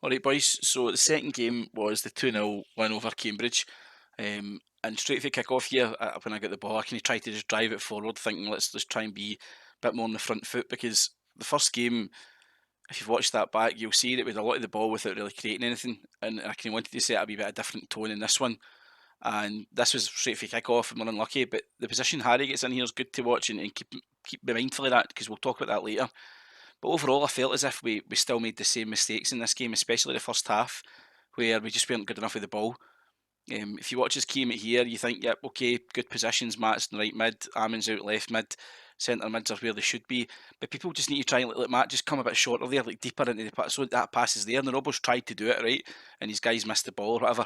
Alright boys, so the second game was the 2-0 win over Cambridge. And straight for kick off here, when I got the ball, I kind of tried to just drive it forward, thinking let's try and be a bit more on the front foot, because the first game, if you've watched that back, you'll see that we had a lot of the ball without really creating anything, and I kind of wanted to set a wee bit of different tone in this one. And this was straight for kick off, and we're unlucky, but the position Harry gets in here is good to watch, and keep be mindful of that, because we'll talk about that later. But overall, I felt as if we still made the same mistakes in this game, especially the first half, where we just weren't good enough with the ball. If you watch his key mate here, you think, yep, okay, good positions, Matt's in the right mid, Ammon's out left mid, centre mids are where they should be. But people just need to try and let Matt just come a bit shorter there, like deeper into the pass, so that pass is there. And the Robbo's tried to do it, right? And his guys missed the ball or whatever.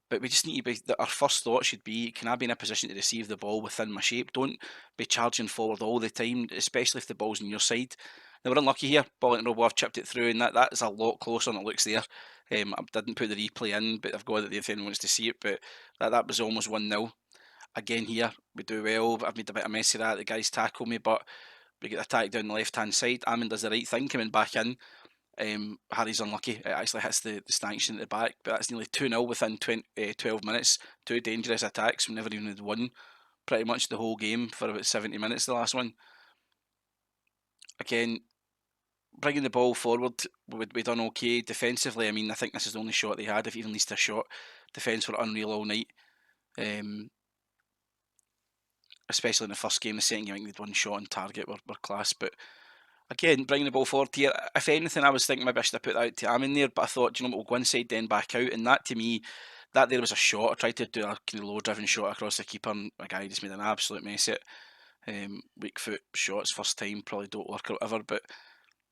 But we just need to be, our first thought should be, can I be in a position to receive the ball within my shape? Don't be charging forward all the time, especially if the ball's on your side. Now we're unlucky here, ball into Robbo, I've chipped it through, and that is a lot closer than it looks there. I didn't put the replay in, but I've got it there if anyone wants to see it. But that was almost 1-0. Again here, we do well. I've made a bit of mess of that. The guys tackle me, but we get attacked down the left-hand side. Ammon does the right thing, coming back in. Harry's unlucky. It actually hits the stanchion at the back, but that's nearly 2-0 within 12 minutes. Two dangerous attacks. We never even had one pretty much the whole game for about 70 minutes, the last one. Again, bringing the ball forward, we done okay defensively. I mean, I think this is the only shot they had, if even least a shot. Defence were unreal all night, especially in the first game. The second game, I think they'd one shot on target, were class. But again, bringing the ball forward here, if anything, I was thinking maybe I should have put that out to Amin there, but I thought, you know what, we'll go inside then back out, and that to me, that there was a shot. I tried to do a kind of low-driven shot across the keeper, and a guy just made an absolute mess of it. Weak foot shots, first time, probably don't work or whatever, but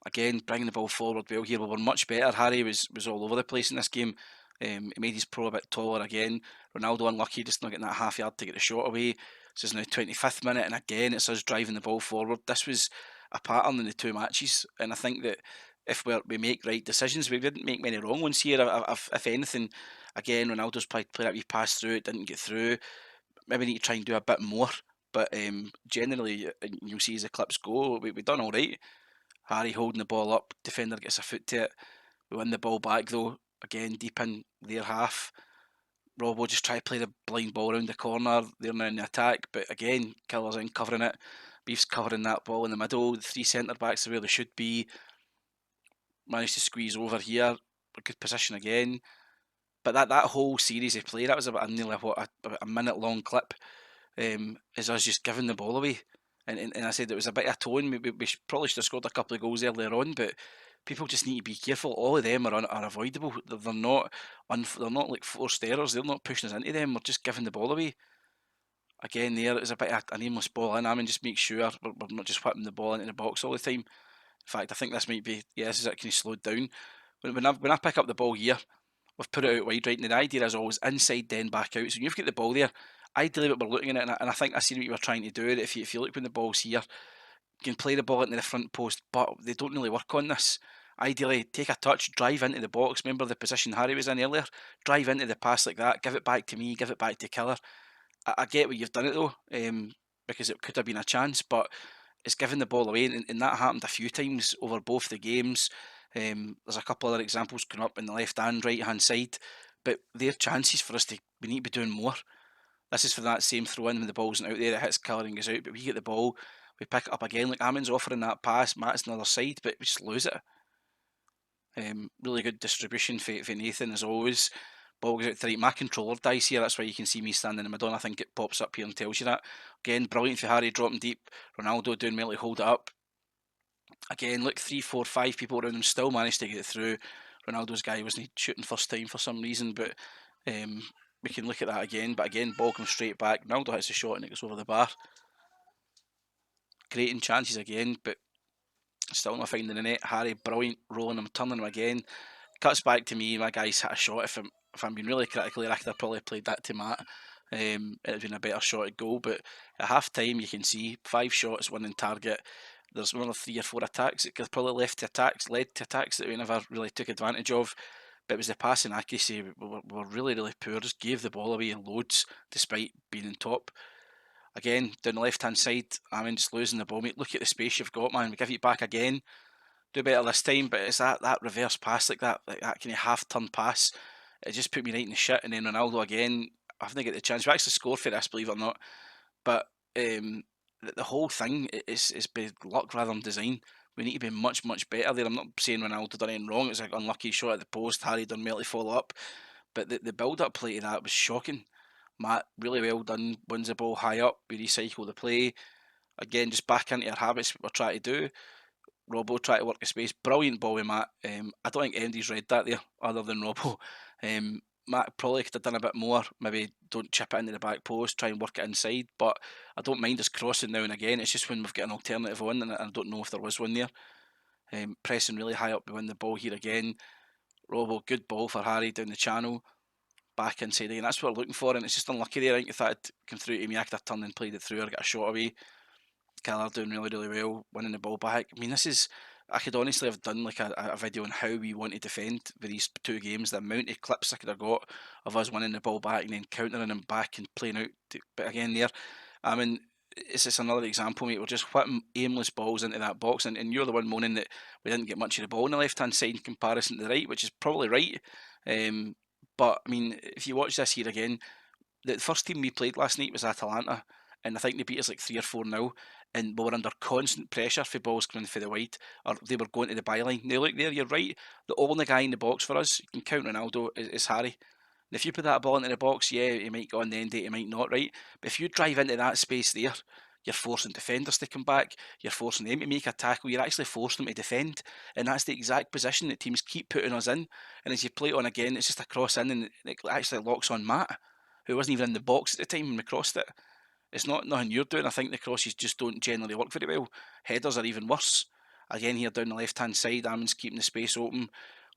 again, bringing the ball forward well here. We were much better. Harry was all over the place in this game. He made his pro a bit taller again. Ronaldo unlucky, just not getting that half yard to get the shot away. This is now 25th minute, and again, it's us driving the ball forward. This was a pattern in the two matches, and I think that if we make right decisions, we didn't make many wrong ones here. If anything, again, Ronaldo's played that wee pass through, it didn't get through. Maybe need to try and do a bit more. But generally, you'll see as the clips go, we've done all right. Harry holding the ball up, defender gets a foot to it. We win the ball back though, again deep in their half. Robbo just try to play the blind ball around the corner. They're now in the attack, but again, Killer's in covering it. Beef's covering that ball in the middle. The three centre backs are where they should be. Managed to squeeze over here. A good position again. But that whole series of play, that was about nearly a minute long clip, is us just giving the ball away. And I said it was a bit of a tone. We probably should have scored a couple of goals earlier on, but people just need to be careful. All of them are avoidable. They're not like forced errors. They're not pushing us into them. We're just giving the ball away. Again, there it was a bit of an aimless ball in. I mean, just make sure we're not just whipping the ball into the box all the time. In fact, I think this might be, this is it, kind of slowed down. When I pick up the ball here, we've put it out wide, right, and the idea is always inside then back out. So when you've got the ball there, ideally what we're looking at, and I think I see what you were trying to do, that if you look when the ball's here, you can play the ball into the front post, but they don't really work on this. Ideally, take a touch, drive into the box. Remember the position Harry was in earlier? Drive into the pass like that, give it back to me, give it back to Killer. I get what you've done it though, because it could have been a chance, but it's given the ball away, and that happened a few times over both the games. There's a couple other examples coming up in the left and right hand side, but they're chances for us to, we need to be doing more. This is for that same throw in when the ball's not out there, it hits Killer and goes out, but we get the ball, we pick it up again, like Ammon's offering that pass, Matt's on the other side, but we just lose it. Really good distribution for Nathan as always. Ball goes out to right. My controller dies here, that's why you can see me standing in the middle, and I think it pops up here and tells you that. Again, brilliant for Harry dropping deep. Ronaldo doing well to hold it up. Again, look, 3, 4, 5 people around him still managed to get it through. Ronaldo's guy wasn't shooting first time for some reason, but we can look at that again. But again, ball comes straight back. Ronaldo hits a shot and it goes over the bar. Creating chances again, but still not finding the net. Harry, brilliant, rolling him, turning him again. Cuts back to me, my guy's hit a shot. If I'm being really critical here, I could have probably played that to Matt. It would have been a better shot at goal, but at half time you can see 5 shots, 1 in target. There's another 3 or 4 attacks that could probably led to attacks that we never really took advantage of. But it was the passing accuracy, we were really, really poor, just gave the ball away in loads despite being in top. Again, down the left hand side, I mean, just losing the ball, mate. Look at the space you've got, man. We give it back again. do better this time. But it's that reverse pass, like that kind of half turn pass. It just put me right in the shit. And then Ronaldo again. I haven't get the chance. We actually scored for this, believe it or not. But the whole thing is by luck rather than design. We need to be much better there. I'm not saying Ronaldo done anything wrong. It was like unlucky shot at the post. Harry done well to follow up, but the build up play to that was shocking. Matt really well done. Wins the ball high up. We recycle the play again, just back into our habits. We're trying to do. Robbo try to work the space. Brilliant ball with Matt. I don't think anybody's read that there other than Robbo. Matt probably could have done a bit more. Maybe don't chip it into the back post, try and work it inside. But I don't mind us crossing now and again. It's just when we've got an alternative on, and I don't know if there was one there. Pressing really high up to win the ball here again. Robbo, good ball for Harry down the channel. Back inside again. That's what we're looking for, and it's just unlucky there. I think if that had come through to me, I could have turned and played it through or got a shot away. Keller doing really well, winning the ball back. I mean, I could honestly have done like a video on how we want to defend with these two games. The amount of clips I could have got of us winning the ball back and then countering them back and playing out. But again, there, I mean, it's just another example, mate. We're just whipping aimless balls into that box, and you're the one moaning that we didn't get much of the ball on the left hand side in comparison to the right, which is probably right. But I mean, if you watch this here again, the first team we played last night was Atalanta, and I think they beat us like 3 or 4-0, and we were under constant pressure for balls coming for the wide, or they were going to the byline. Now look there, you're right. The only guy in the box for us, you can count Ronaldo, is Harry. And if you put that ball into the box, yeah, he might go on the end date, he might not, right? But if you drive into that space there, you're forcing defenders to come back, you're forcing them to make a tackle, you're actually forcing them to defend. And that's the exact position that teams keep putting us in. And as you play it on again, it's just a cross in and it actually locks on Matt, who wasn't even in the box at the time when we crossed it. It's not nothing you're doing. I think the crosses just don't generally work very well. Headers are even worse. Again, here down the left hand side, Amon's keeping the space open.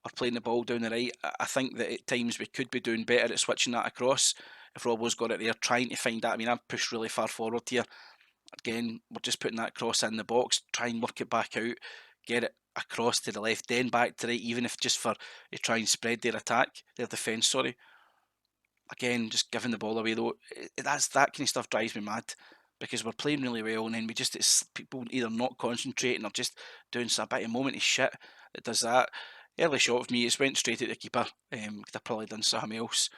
We're playing the ball down the right. I think that at times we could be doing better at switching that across. If Robbo's got it there, trying to find that. I mean, I've pushed really far forward here. Again, we're just putting that cross in the box, try and work it back out, get it across to the left, then back to the right, even if just for to try and spread their attack, their defence, sorry. Again, just giving the ball away though, that kind of stuff drives me mad because we're playing really well and then it's people either not concentrating or just doing a bit of moment of shit that does that. Early shot of me, it's went straight at the keeper. Could have probably done something else.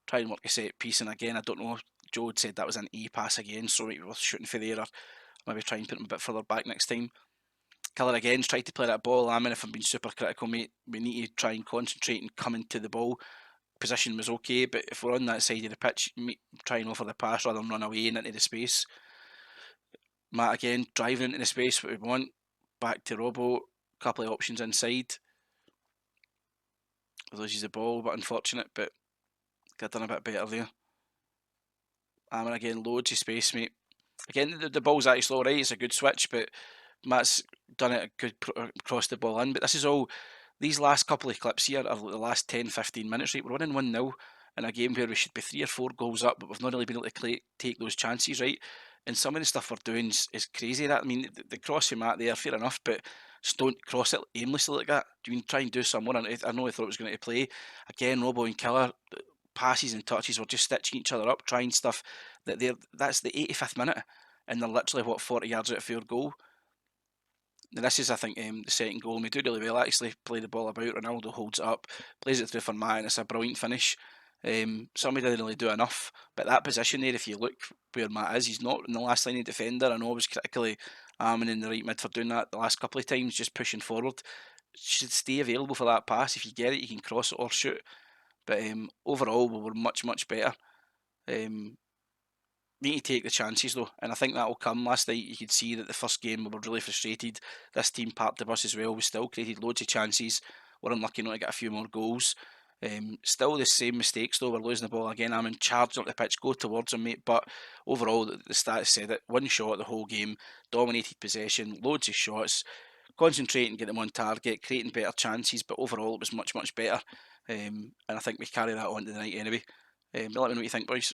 Try and work a set piece, and again, I don't know. Joe had said that was an E pass again, so maybe we're shooting for there or maybe try and put him a bit further back next time. Keller again's tried to play that ball. I mean, if I'm being super critical, mate, we need to try and concentrate and come into the ball. Position was okay, but if we're on that side of the pitch, try and offer the pass rather than run away and into the space. Matt again driving into the space what we want. Back to Robbo, couple of options inside. Loses the ball, but unfortunate, but could have done a bit better there. I mean, again, loads of space, mate. Again, the ball's actually alright, it's a good switch, but Matt's done it a good cross the ball in. But this is all, these last couple of clips here are the last 10-15 minutes, right? We're winning 1-0 in a game where we should be 3 or 4 goals up, but we've not really been able to take those chances, right? And some of the stuff we're doing is crazy. That I mean, the cross from Matt there, fair enough, but just don't cross it aimlessly like that. Do you mean try and do some more? I know I thought it was going to play. Again, Robbo and Killer, passes and touches were just stitching each other up, trying stuff that's the 85th minute, and they're literally 40 yards out of field goal. Now this is, I think, the second goal. And we do really well actually. Play the ball about. Ronaldo holds it up, plays it through for Matt, and it's a brilliant finish. Somebody didn't really do enough, but that position there, if you look where Matt is, he's not in the last line of defender. I know I was critically in the right mid for doing that the last couple of times, just pushing forward. Should stay available for that pass. If you get it, you can cross it or shoot. But overall, we were much better. Need to take the chances though, and I think that will come. Last night you could see that the first game we were really frustrated. This team parked the bus as well. We still created loads of chances. We're unlucky not to get a few more goals. Still the same mistakes though. We're losing the ball again. I'm in charge up the pitch. Go towards them, mate. But overall, the stats said it. One shot the whole game. Dominated possession. Loads of shots. Concentrating, get them on target, creating better chances. But overall, it was much better. And I think we carry that on to the night anyway. Let me know what you think, boys.